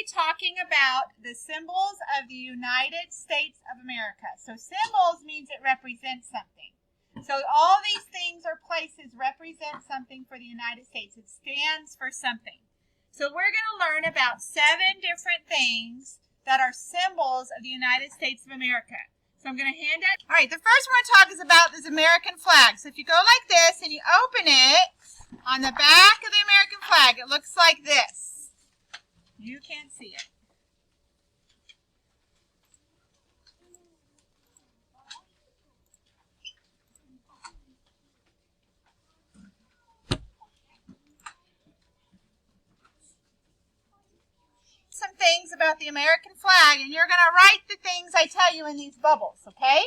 be talking about the symbols of the United States of America. So symbols means it represents something. So all these things or places represent something for the United States. It stands for something. So we're going to learn about 7 different things that are symbols of the United States of America. So I'm going to hand out. All right, the first one we're going to talk is about this American flag. So if you go like this and you open it, on the back of the American flag, it looks like this. You can't see it. Some things about the American flag, and you're going to write the things I tell you in these bubbles, okay?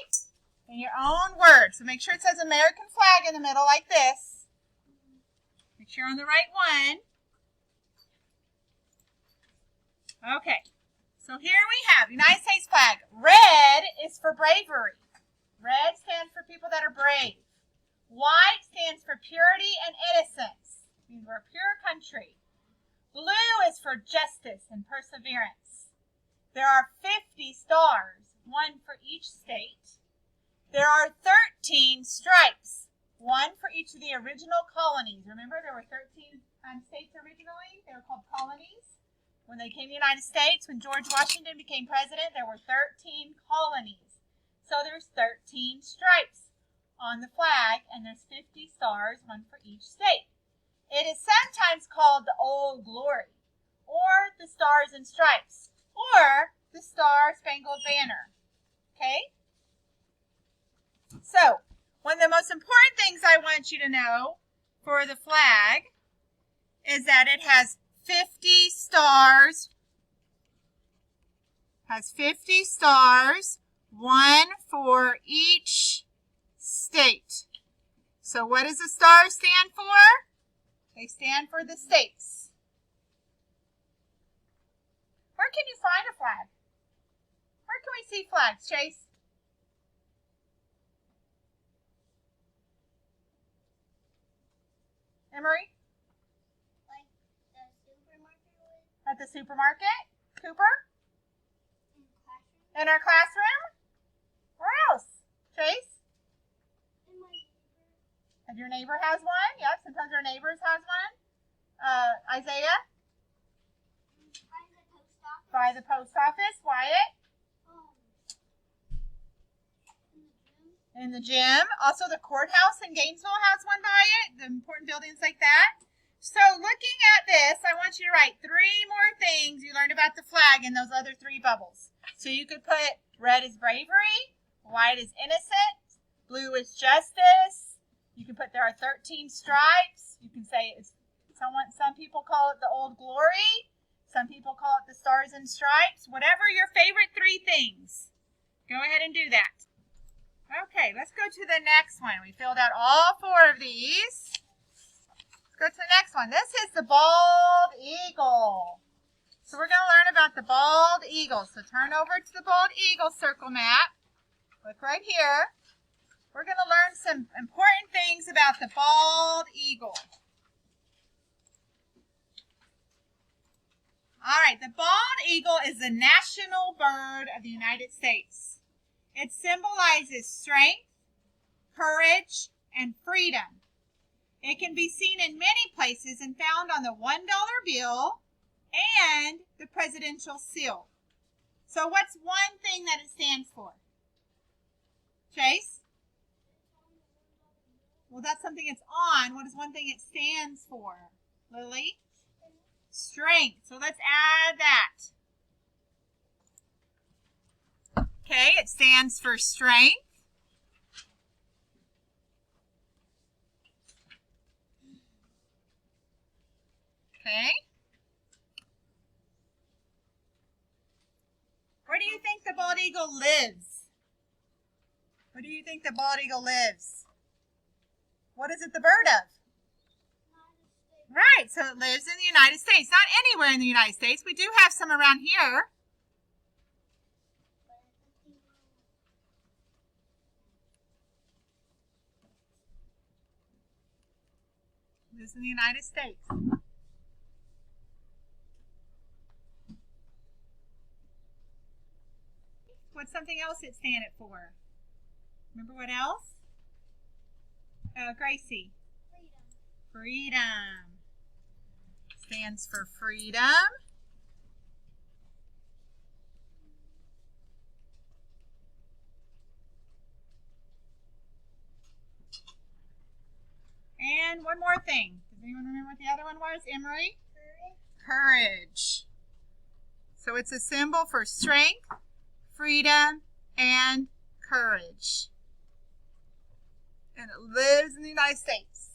In your own words. So make sure it says American flag in the middle like this. Make sure you're on the right one. Okay, so here we have United States flag. Red is for bravery. Red stands for people that are brave. White stands for purity and innocence. It means we're a pure country. Blue is for justice and perseverance. There are 50 stars, 1 for each state. There are 13 stripes, 1 for each of the original colonies. Remember, there were 13 states originally. They were called colonies. When they came to the United States, when George Washington became president, there were 13 colonies. So there's 13 stripes on the flag, and there's 50 stars, 1 for each state. It is sometimes called the Old Glory, or the Stars and Stripes, or the Star-Spangled Banner. Okay? So, one of the most important things I want you to know for the flag is that it has 50 stars. Has 50 stars, 1 for each state. So what does the stars stand for? They stand for the states. Where can you find a flag? Where can we see flags, Chase? Emery? Like the supermarket? At the supermarket? Cooper? In our classroom? Where else? Chase? In my neighbor. And your neighbor has one? Yep, sometimes our neighbors has one. Isaiah? By the post office. By the post office. Wyatt? In the gym. In the gym. Also the courthouse in Gainesville has one by it. The important buildings like that. So looking at this, I want you to write 3 more things you learned about the flag in those other 3 bubbles. So you could put red is bravery, white is innocent, blue is justice. You can put there are 13 stripes. You can say it's some people call it the Old Glory. Some people call it the Stars and Stripes. Whatever your favorite 3 things. Go ahead and do that. Okay, let's go to the next one. We filled out all 4 of these. Let's go to the next one. This is the bald eagle. So we're going to learn about the bald eagle. So turn over to the bald eagle circle map. Look right here. We're going to learn some important things about the bald eagle. All right, the bald eagle is the national bird of the United States. It symbolizes strength, courage, and freedom. It can be seen in many places and found on the $1 bill and the presidential seal. So what's one thing that it stands for? Chase? Well, that's something it's on. What is one thing it stands for? Lily? Strength. So let's add that. Okay, it stands for strength. Okay. Where do you think the bald eagle lives? Where do you think the bald eagle lives? What is it the bird of? Right, so it lives in the United States. Not anywhere in the United States. We do have some around here. Lives in the United States. What's something else it stands for? Remember what else? Gracie. Freedom. Freedom. Stands for freedom. And one more thing. Does anyone remember what the other one was, Emery? Courage. So it's a symbol for strength, freedom, and courage. And it lives in the United States.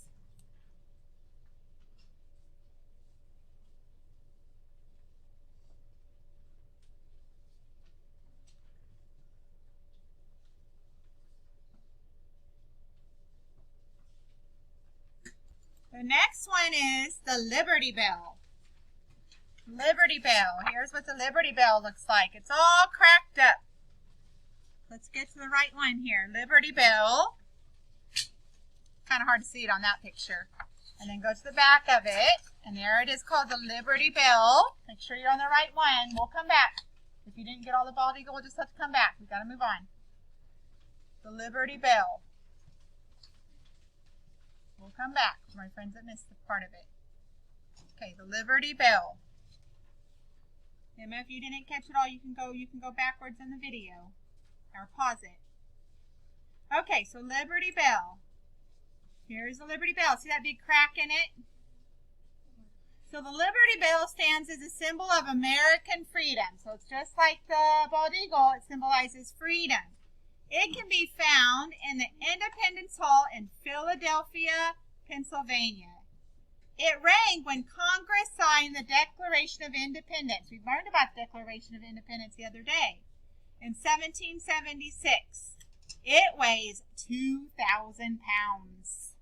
The next one is the Liberty Bell. Liberty Bell. Here's what the Liberty Bell looks like. It's all cracked up. Let's get to the right one here. Liberty Bell. Kind of hard to see it on that picture. And then go to the back of it. And there it is, called the Liberty Bell. Make sure you're on the right one. We'll come back. If you didn't get all the bald eagle, we'll just have to come back. We've got to move on. The Liberty Bell. We'll come back for my friends that missed the part of it. Okay, the Liberty Bell. Emma, if you didn't catch it all, you can go backwards in the video or pause it. Okay, so Liberty Bell. Here's the Liberty Bell. See that big crack in it? So the Liberty Bell stands as a symbol of American freedom. So it's just like the bald eagle. It symbolizes freedom. It can be found in the Independence Hall in Philadelphia, Pennsylvania. It rang when Congress signed the Declaration of Independence. We learned about the Declaration of Independence the other day. In 1776. It weighs 2,000 pounds.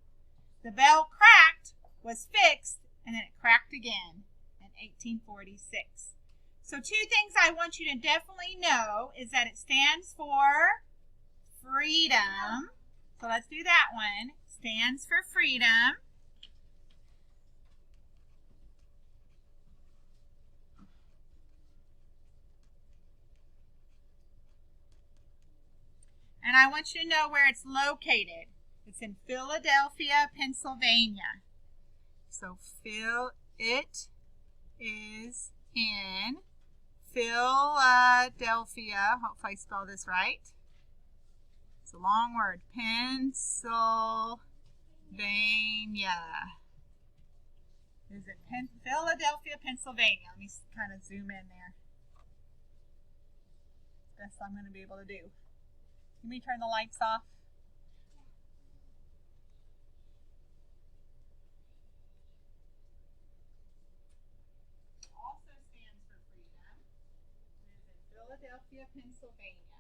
The bell cracked, was fixed, and then it cracked again in 1846. So 2 things I want you to definitely know is that it stands for freedom. So let's do that one. Stands for freedom. And I want you to know where it's located. It's in Philadelphia, Pennsylvania. So it is in Philadelphia. Hopefully I spell this right. It's a long word. Pennsylvania. Is it Philadelphia, Pennsylvania? Let me kind of zoom in there. Best I'm going to be able to do. Can we turn the lights off? Also stands for freedom. It is in Philadelphia, Pennsylvania.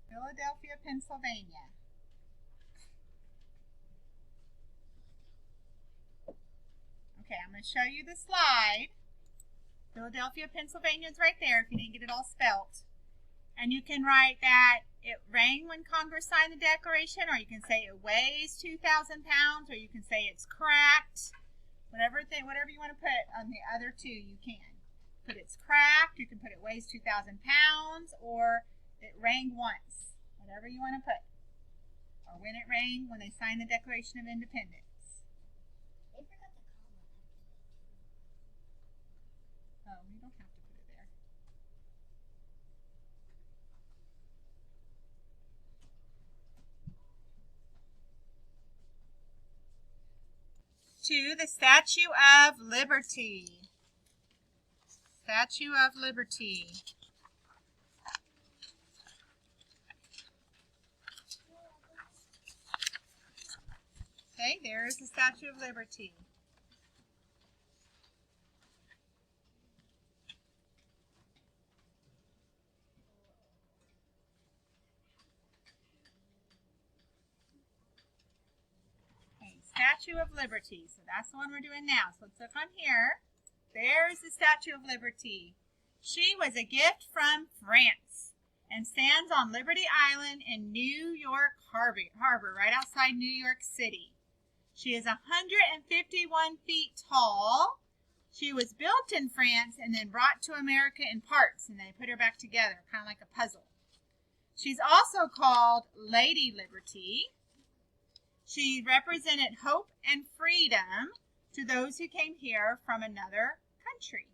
Philadelphia, Pennsylvania. Okay, I'm going to show you the slide. Philadelphia, Pennsylvania is right there if you didn't get it all spelt. And you can write that it rang when Congress signed the Declaration, or you can say it weighs 2,000 pounds, or you can say it's cracked. Whatever you want to put on the other 2, you can. Put it's cracked, you can put it weighs 2,000 pounds, or it rang once. Whatever you want to put. Or when it rang, when they signed the Declaration of Independence. They forgot the comma. Oh, you don't have to put it there. To the Statue of Liberty. Statue of Liberty. Okay, there's the Statue of Liberty. Okay, Statue of Liberty. So that's the one we're doing now. So let's look on here. There's the Statue of Liberty. She was a gift from France and stands on Liberty Island in New York Harbor, right outside New York City. She is 151 feet tall. She was built in France and then brought to America in parts, and they put her back together, kind of like a puzzle. She's also called Lady Liberty. She represented hope and freedom to those who came here from another country.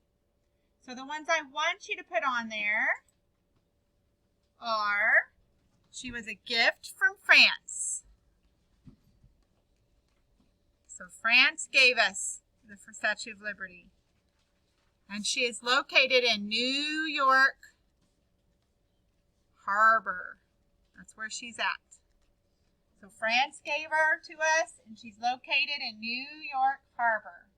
So the ones I want you to put on there are, she was a gift from France. So France gave us the Statue of Liberty. And she is located in New York Harbor. That's where she's at. So France gave her to us, and she's located in New York Harbor.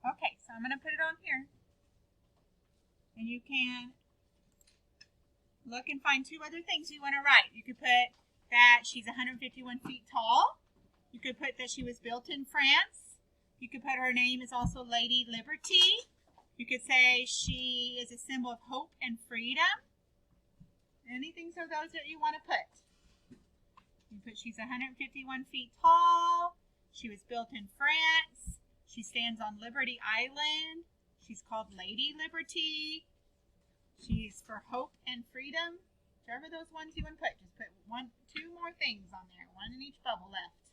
Okay, so I'm going to put it on here. And you can look and find two other things you want to write. You could put that she's 151 feet tall. You could put that she was built in France. You could put her name is also Lady Liberty. You could say she is a symbol of hope and freedom. Anything so those that you want to put. You put she's 151 feet tall. She was built in France. She stands on Liberty Island. She's called Lady Liberty. She's for hope and freedom. Whichever those ones you want to put, just put two more things on there. One in each bubble left.